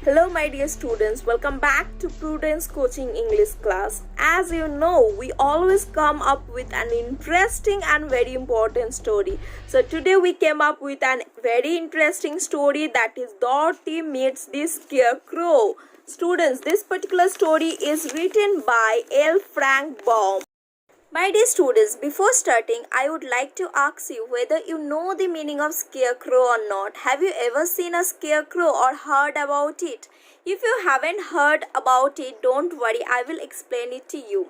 Hello my dear students, welcome back to Prudence Coaching English class. As you know, we always come up with an interesting and very important story. So today we came up with an very interesting story, that is Dorothy meets the Scarecrow. Students, this particular story is written by L. Frank Baum. My dear students, before starting, I would like to ask you whether you know the meaning of scarecrow or not. Have you ever seen a scarecrow or heard about it? If you haven't heard about it, don't worry, I will explain it to you.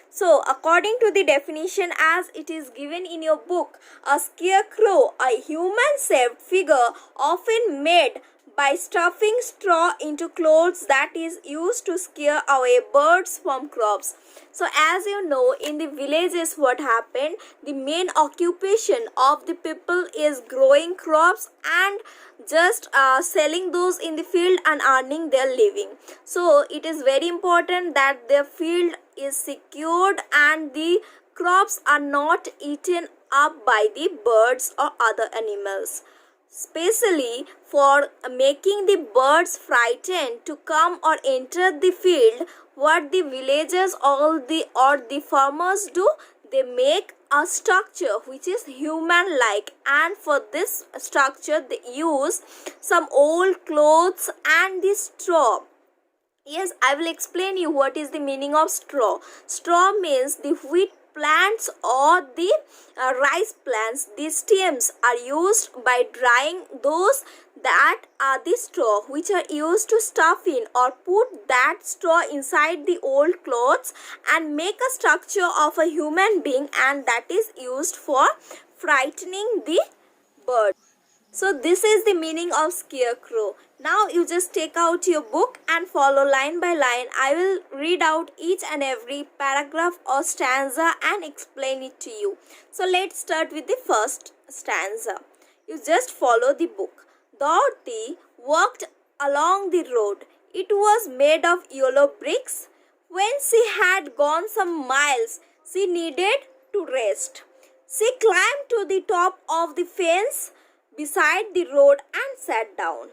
So, according to the definition as it is given in your book, a scarecrow, a human-shaped figure often made by stuffing straw into clothes that is used to scare away birds from crops. So as you know, in the villages what happened, the main occupation of the people is growing crops and just selling those in the field and earning their living. So it is very important that their field is secured and the crops are not eaten up by the birds or other animals, especially for making the birds frightened to come or enter the field. What the villagers or the farmers do, they make a structure which is human like, and for this structure they use some old clothes and the straw. Yes, I will explain you what is the meaning of straw. Straw means the wheat plants or the rice plants. These stems are used by drying those that are the straw which are used to stuff in or put that straw inside the old clothes and make a structure of a human being, and that is used for frightening the bird. So this is the meaning of scarecrow. Now you just take out your book and follow line by line. I will read out each and every paragraph or stanza and explain it to you. So let's start with the first stanza. You just follow the book. Dorothy walked along the road. It was made of yellow bricks. When she had gone some miles, she needed to rest. She climbed to the top of the fence beside the road and sat down.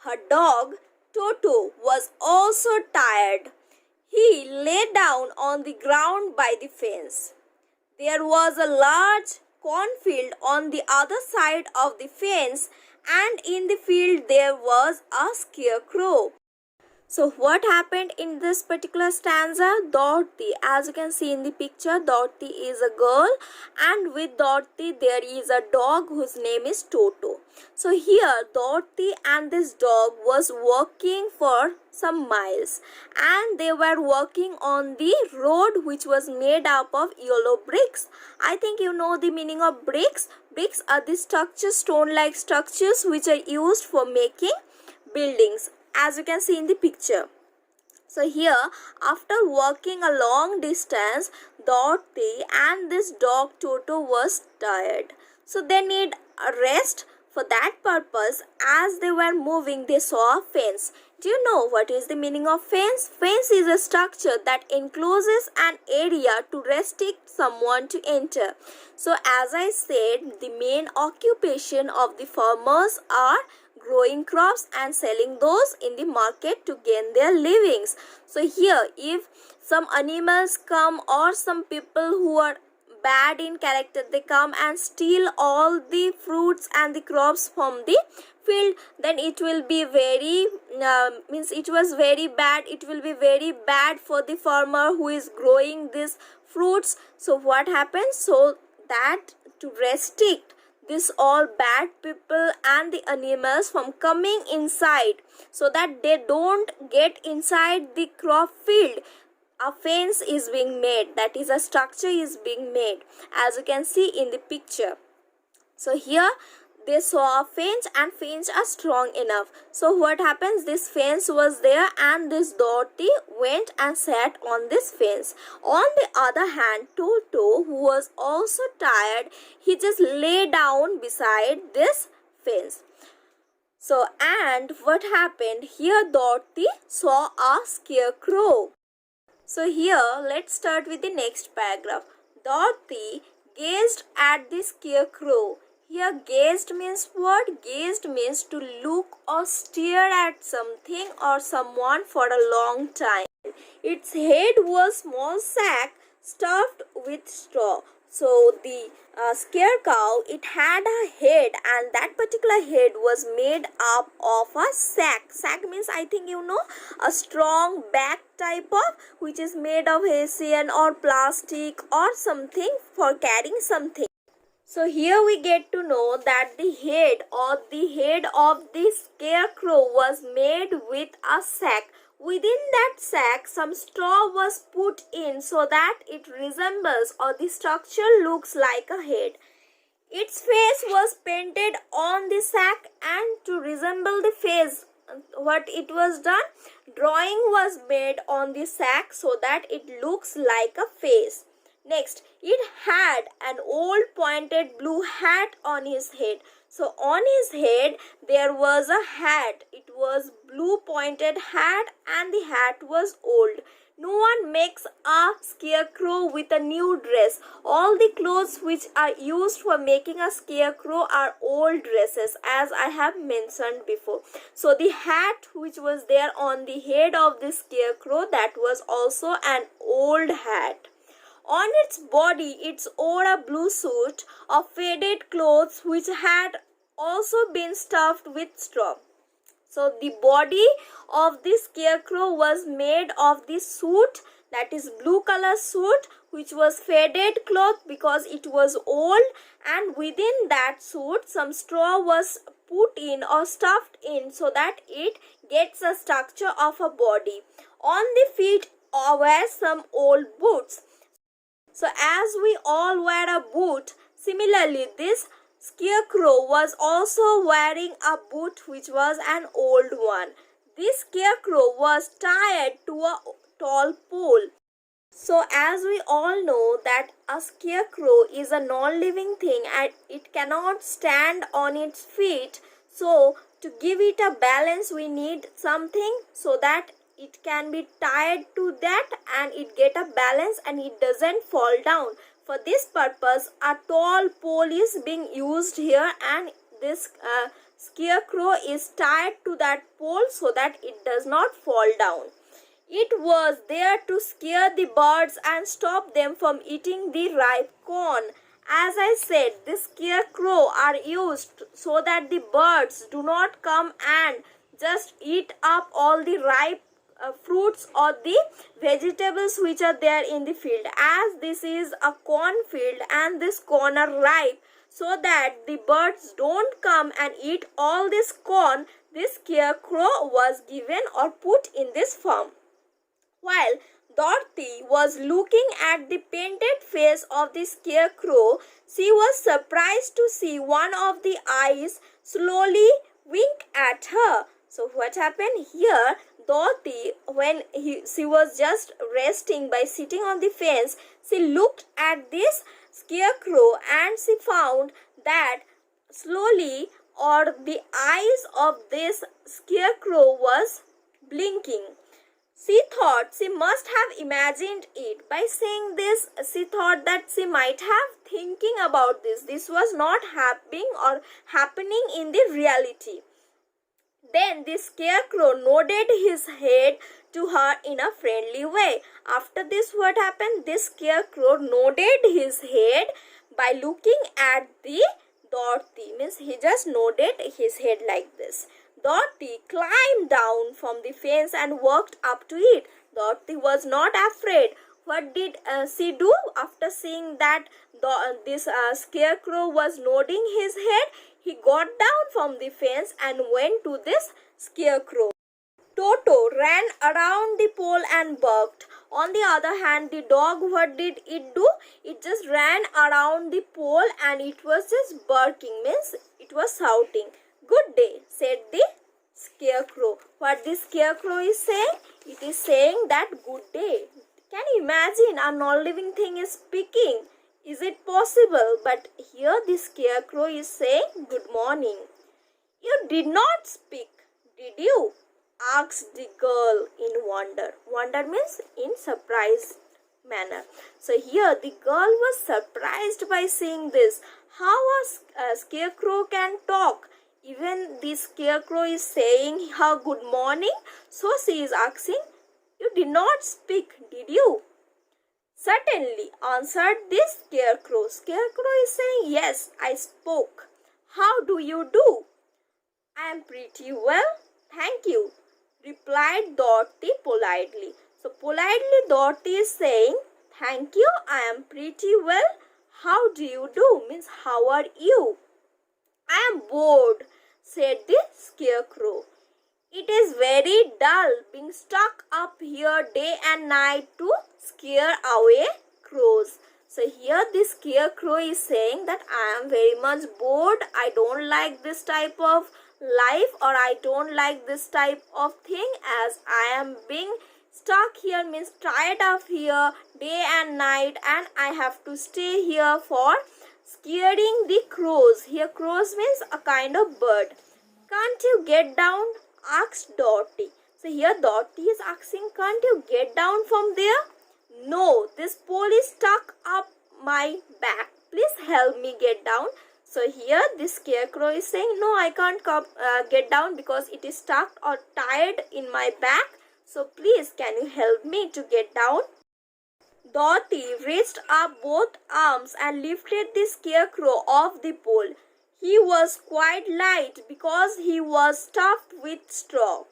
Her dog, Toto, was also tired. He lay down on the ground by the fence. There was a large cornfield on the other side of the fence, and in the field there was a scarecrow. So what happened in this particular stanza? Dorothy, as you can see in the picture, Dorothy is a girl, and with Dorothy there is a dog whose name is Toto. So here Dorothy and this dog was walking for some miles, and they were walking on the road which was made up of yellow bricks. I think you know the meaning of bricks. Bricks are the structures, stone-like structures which are used for making buildings, as you can see in the picture. So here, after walking a long distance, Dorothy and this dog Toto was tired. So they need a rest. For that purpose, as they were moving, they saw a fence. Do you know what is the meaning of fence? Fence is a structure that encloses an area to restrict someone to enter. So as I said, the main occupation of the farmers are growing crops and selling those in the market to gain their livings. So here, if some animals come or some people who are bad in character, they come and steal all the fruits and the crops from the field, then it will be very it was very bad. It will be very bad for the farmer who is growing these fruits. So what happens? So that to restrict this all bad people and the animals from coming inside, so that they don't get inside the crop field, a fence is being made, that is a structure is being made, as you can see in the picture. So here they saw a fence, and fence are strong enough. So what happens? This fence was there, and this Dorothy went and sat on this fence. On the other hand, Toto, who was also tired, he just lay down beside this fence. So, and what happened? Here Dorothy saw a scarecrow. So here, let's start with the next paragraph. Dorothy gazed at the scarecrow. He Here gazed means what? Gazed means to look or stare at something or someone for a long time. Its head was small sack stuffed with straw. So the scarecrow, it had a head, and that particular head was made up of a sack. Sack means, I think you know, a strong bag type of, which is made of hessian or plastic or something for carrying something. So here we get to know that the head of the scarecrow was made with a sack. Within that sack, some straw was put in so that it resembles or the structure looks like a head. Its face was painted on the sack, and to resemble the face, what it was done? Drawing was made on the sack so that it looks like a face. Next, it had an old pointed blue hat on his head. So on his head there was a hat. It was blue pointed hat, and the hat was old. No one makes a scarecrow with a new dress. All the clothes which are used for making a scarecrow are old dresses, as I have mentioned before. So the hat which was there on the head of the scarecrow, that was also an old hat. On its body, it wore a blue suit of faded clothes which had also been stuffed with straw. So the body of the scarecrow was made of the suit, that is blue color suit, which was faded cloth because it was old, and within that suit some straw was put in or stuffed in so that it gets a structure of a body. On the feet were some old boots. So as we all wear a boot, similarly this scarecrow was also wearing a boot which was an old one. This scarecrow was tied to a tall pole. So as we all know that a scarecrow is a non-living thing and it cannot stand on its feet. So to give it a balance, we need something so that it can be tied to that and it get a balance and it doesn't fall down. For this purpose, a tall pole is being used here, and this scarecrow is tied to that pole so that it does not fall down. It was there to scare the birds and stop them from eating the ripe corn. As I said, the scarecrow are used so that the birds do not come and just eat up all the ripe fruits or the vegetables which are there in the field. As this is a corn field and this corn are ripe, so that the birds don't come and eat all this corn, this scarecrow was given or put in this farm. While Dorothy was looking at the painted face of the scarecrow, she was surprised to see one of the eyes slowly wink at her. So what happened here? Dorothy, when she was just resting by sitting on the fence, she looked at this scarecrow and she found that slowly or the eyes of this scarecrow was blinking. She thought she must have imagined it. By saying this, she thought that she might have thinking about this. This was not happening in the reality. Then the scarecrow nodded his head to her in a friendly way. After this, what happened? This scarecrow nodded his head by looking at the Dorothy. Means he just nodded his head like this. Dorothy climbed down from the fence and walked up to it. Dorothy was not afraid. What did she do after seeing that this scarecrow was nodding his head? He got down from the fence and went to this scarecrow. Toto ran around the pole and barked. On the other hand, the dog, what did it do? It just ran around the pole and it was just barking, means it was shouting. Good day, said the scarecrow. What the scarecrow is saying? It is saying that good day. Can you imagine a non-living thing is speaking? Is it possible? But here the scarecrow is saying good morning. You did not speak, did you? Asked the girl in wonder. Wonder means in surprise. manner. So here the girl was surprised by seeing this. How a scarecrow can talk? Even the scarecrow is saying her good morning. So she is asking, "You did not speak, did you?" "Certainly," answered this scarecrow. Scarecrow is saying, "Yes, I spoke. How do you do?" "I am pretty well, thank you," replied Dorothy politely. So politely Dorothy is saying, "Thank you, I am pretty well. How do you do?" means how are you? "I am bored," said the scarecrow. "It is very dull being stuck up here day and night to scare away crows." So here the scarecrow is saying that I am very much bored. I don't like this type of life, or I don't like this type of thing, as I am being stuck here, means tied up here day and night, and I have to stay here for scaring the crows. Here crows means a kind of bird. "Can't you get down?" asked Dorothy. So here Dorothy is asking, "Can't you get down from there?" "No, this pole is stuck up my back. Please help me get down." So here the scarecrow is saying, "No, I can't get down because it is stuck or tied in my back. So please, can you help me to get down?" Dorothy reached up both arms and lifted the scarecrow off the pole. He was quite light because he was stuffed with straw.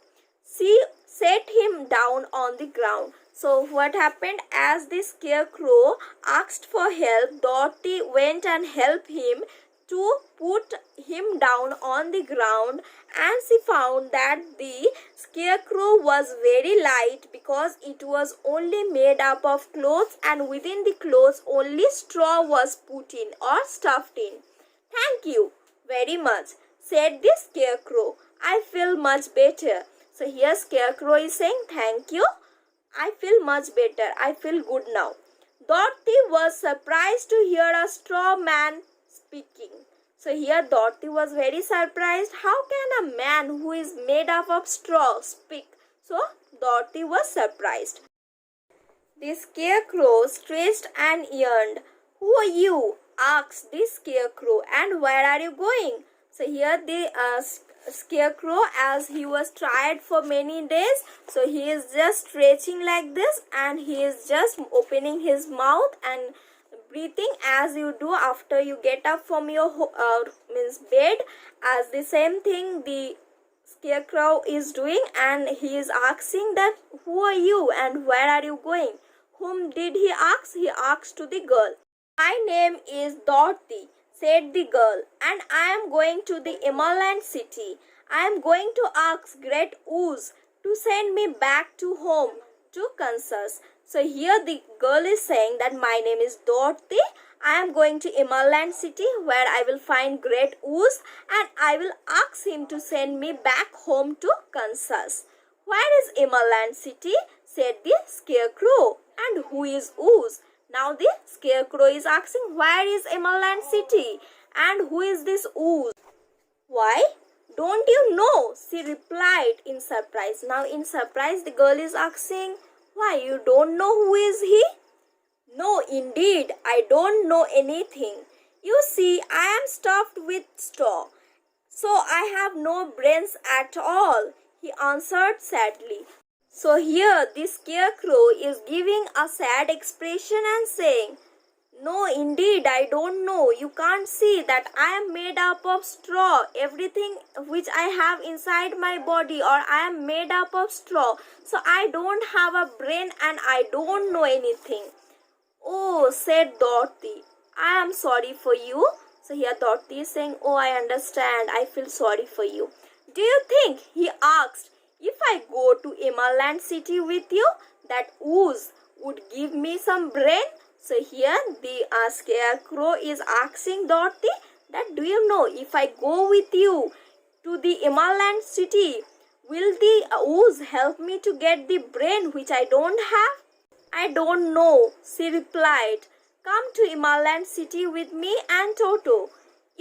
She set him down on the ground. So what happened, as the scarecrow asked for help, Dorothy went and helped him to put him down on the ground, and she found that the scarecrow was very light because it was only made up of clothes, and within the clothes only straw was put in or stuffed in. "Thank you very much," said the scarecrow. "I feel much better." So here scarecrow is saying, "Thank you. I feel much better. I feel good now." Dorothy was surprised to hear a straw man speaking. So here Dorothy was very surprised. How can a man who is made up of straw speak? So Dorothy was surprised. The scarecrow stretched and yawned. "Who are you?" asked the scarecrow, "and where are you going?" So here the scarecrow, as he was tired for many days, so he is just stretching like this, and he is just opening his mouth and breathing as you do after you get up from your bed. As the same thing the scarecrow is doing, and he is asking that, "Who are you and where are you going?" Whom did he ask? He asked to the girl. "My name is Dorothy," said the girl, "and I am going to the Emerald City. I am going to ask Great Ooze to send me back to home to Kansas." So here the girl is saying that my name is Dorothy. I am going to Emerald City, where I will find Great Ooze, and I will ask him to send me back home to Kansas. "Where is Emerald City?" said the scarecrow. "And who is Ooze?" Now the scarecrow is asking, "Where is Emerald City? And who is this Ooze?" "Why, don't you know?" she replied in surprise. Now in surprise the girl is asking, "Why, you don't know who is he?" "No, indeed, I don't know anything. You see, I am stuffed with straw, so I have no brains at all," he answered sadly. So here the scarecrow is giving a sad expression and saying, "No, indeed, I don't know. You can't see that I am made up of straw. Everything which I have inside my body, or I am made up of straw. So I don't have a brain and I don't know anything." "Oh," said Dorothy, "I am sorry for you." So here Dorothy is saying, "Oh, I understand. I feel sorry for you." "Do you think," he asked, "if I go to Emerald City with you, that Ooze would give me some brain?" So here the scarecrow is asking Dorothy that, "Do you know, if I go with you to the Emerald City, will the Ooze help me to get the brain which I don't have?" "I don't know," she replied. "Come to Emerald City with me and Toto.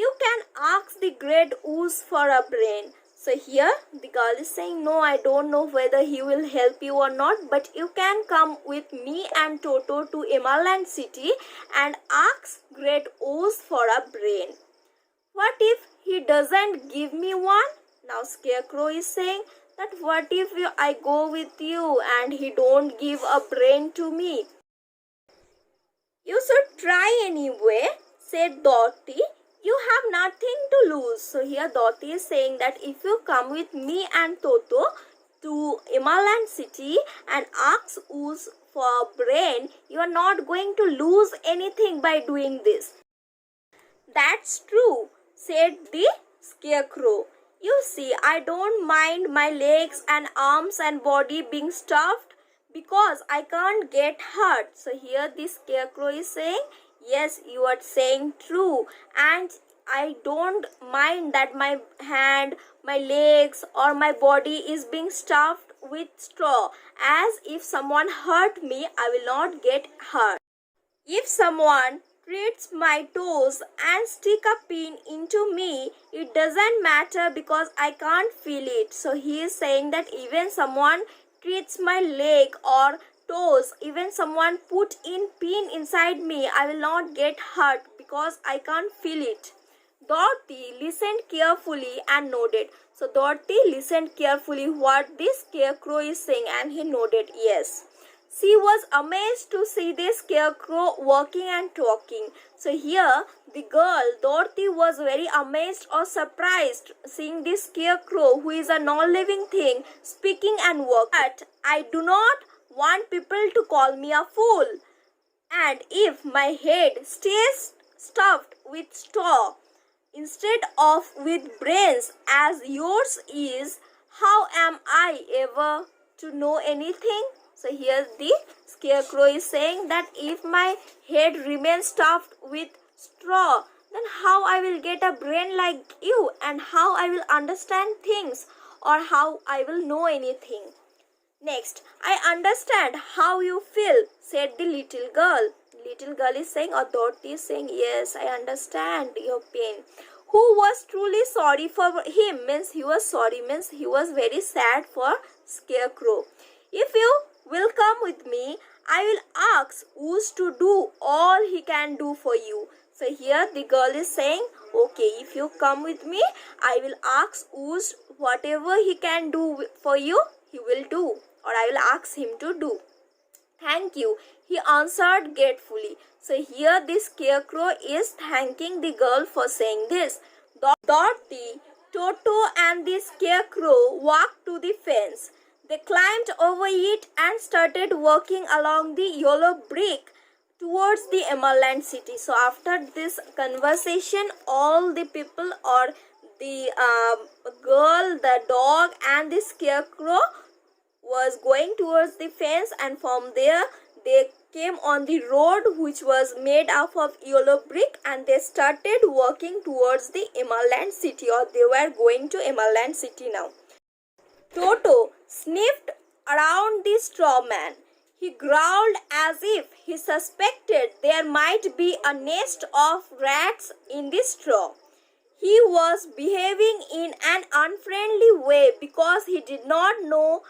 You can ask the Great Ooze for a brain." So here the girl is saying, no, I don't know whether he will help you or not, but you can come with me and Toto to Emerald City and ask Great Oz for a brain. What if he doesn't give me one? Now Scarecrow is saying that what if I go with you and he don't give a brain to me? You should try anyway, said Dorothy. You have nothing to lose. So here Dorothy is saying that if you come with me and Toto to Emerald City and ask Oz for a brain, you are not going to lose anything by doing this. That's true, said the Scarecrow. You see, I don't mind my legs and arms and body being stuffed because I can't get hurt. So here the Scarecrow is saying, yes, you are saying true, and I don't mind that my hand, my legs or my body is being stuffed with straw, as if someone hurt me, I will not get hurt. If someone treats my toes and stick a pin into me, it doesn't matter because I can't feel it. So he is saying that even someone treats my leg or toes, even someone put in pin inside me, I will not get hurt because I can't feel it. Dorothy listened carefully and nodded. So Dorothy listened carefully what this Scarecrow is saying, and he nodded yes. She was amazed to see the Scarecrow walking and talking. So here the girl Dorothy was very amazed or surprised seeing this Scarecrow, who is a non-living thing, speaking and walking. But I do not want people to call me a fool. And if my head stays stuffed with straw instead of with brains as yours is, how am I ever to know anything? So here the Scarecrow is saying that if my head remains stuffed with straw, then how I will get a brain like you, and how I will understand things, or how I will know anything. Next, I understand how you feel, said the little girl. Little girl is saying, or Dorothy is saying, yes, I understand your pain. Who was truly sorry for him means he was sorry, means he was very sad for Scarecrow. If you will come with me, I will ask Oz to do all he can do for you. So here the girl is saying, okay, if you come with me, I will ask Oz whatever he can do for you, he will do, or I will ask him to do. Thank you, he answered gratefully. So here the Scarecrow is thanking the girl for saying this. Dorothy, Toto and the Scarecrow walked to the fence. They climbed over it and started walking along the yellow brick towards the Emerald City. So after this conversation, all the people, or the girl, the dog and the Scarecrow was going towards the fence, and from there they came on the road which was made up of yellow brick, and they started walking towards the Emerald City, or they were going to Emerald City now. Toto sniffed around the straw man. He growled as if he suspected there might be a nest of rats in the straw. He was behaving in an unfriendly way because he did not know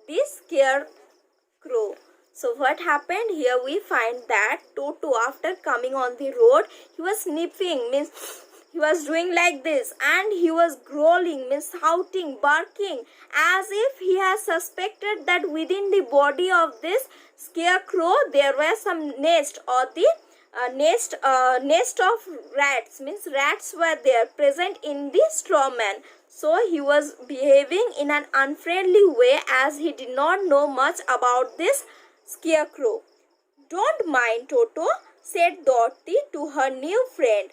the Scarecrow. So what happened here? We find that Toto, after coming on the road, he was sniffing, means he was doing like this, and he was growling, means shouting, barking, as if he has suspected that within the body of this Scarecrow there were some nest, or the nest of rats, means rats were there present in the straw man. So he was behaving in an unfriendly way as he did not know much about this Scarecrow. Don't mind Toto, said Dorothy to her new friend.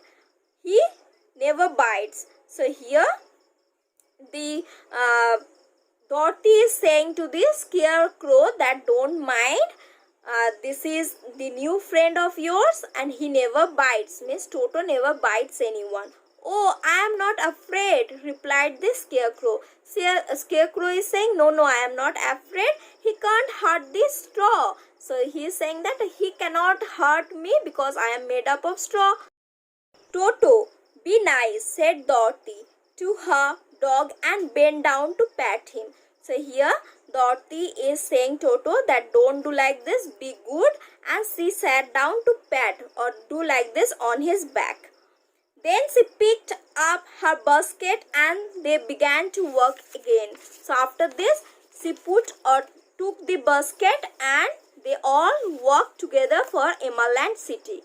He never bites. So here the Dorothy is saying to the Scarecrow that don't mind, this is the new friend of yours and he never bites, means Toto never bites anyone. Oh, I am not afraid, replied the Scarecrow. Scarecrow is saying, no, I am not afraid. He can't hurt the straw. So he is saying that he cannot hurt me because I am made up of straw. Toto, be nice, said Dorothy to her dog and bent down to pet him. So here Dorothy is saying Toto that don't do like this, be good, and she sat down to pet or do like this on his back. Then she picked up her basket and they began to work again. So after this, she took the basket and they all worked together for Emerald City.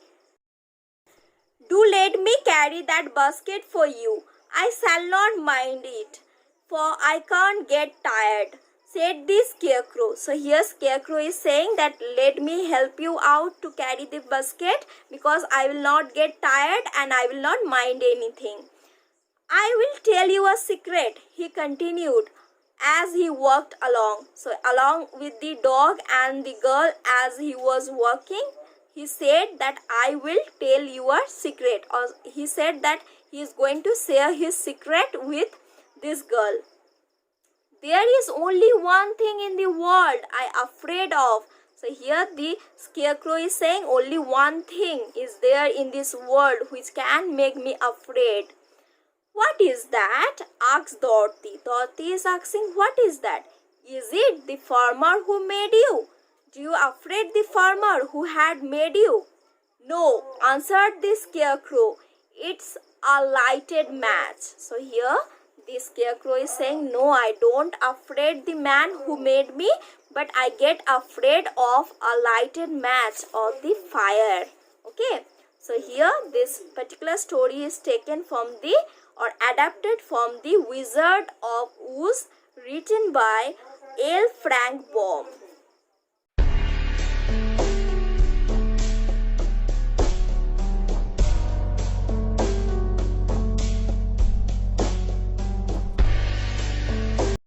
Do let me carry that basket for you. I shall not mind it, for I can't get tired, said the Scarecrow. So here Scarecrow is saying that let me help you out to carry the basket because I will not get tired and I will not mind anything. I will tell you a secret, he continued as he walked along. So along with the dog and the girl as he was walking, he said that I will tell you a secret, or he said that he is going to share his secret with this girl. There is only one thing in the world I am afraid of. So here the Scarecrow is saying only one thing is there in this world which can make me afraid. What is that? Asked Dorothy. Dorothy is asking, what is that? Is it the farmer who made you? Do you afraid the farmer who had made you? No, answered the Scarecrow. It's a lighted match. So here the Scarecrow is saying, no, I don't afraid the man who made me, but I get afraid of a lighted match or the fire. Okay. So here this particular story is taken from the or adapted from the Wizard of Oz, written by L. Frank Baum.